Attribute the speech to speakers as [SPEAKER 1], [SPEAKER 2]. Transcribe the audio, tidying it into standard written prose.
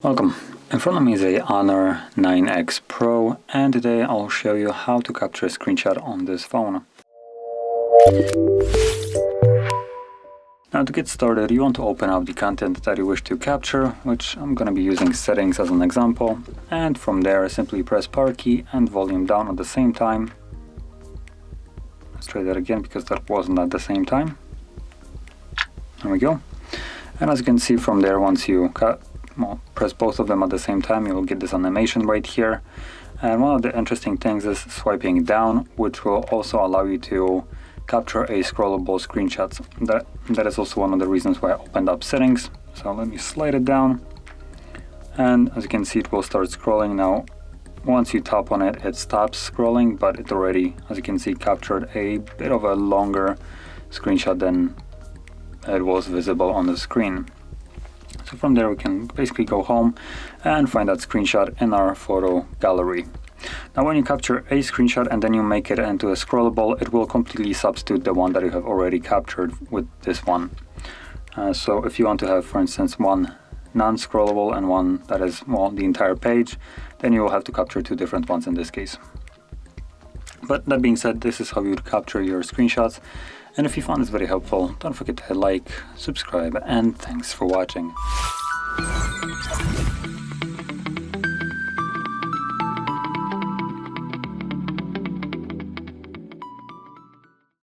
[SPEAKER 1] Welcome. In front of me is a Honor 9X Pro, and today I'll show you how to capture a screenshot on this phone. Now, to get started, you want to open up the content that you wish to capture, which I'm going to be using settings as an example, and from there simply press power key and volume down at the same time. Let's try that again because that wasn't at the same time. There we go. And as you can see from there, once you press both of them at the same time, you will get this animation right here. And one of the interesting things is swiping down, which will also allow you to capture a scrollable screenshot. That is also one of the reasons why I opened up settings. So let me slide it down, and as you can see, it will start scrolling. Now once you tap on it, it stops scrolling, but it already, as you can see, captured a bit of a longer screenshot than it was visible on the screen. So from there we can basically go home and find that screenshot in our photo gallery. Now when you capture a screenshot and then you make it into a scrollable, it will completely substitute the one that you have already captured with this one. So if you want to have, for instance, one non-scrollable and one that is, well, the entire page, then you will have to capture two different ones in this case. But that being said, this is how you would capture your screenshots. And if you found this very helpful, don't forget to hit like, subscribe, and thanks for watching.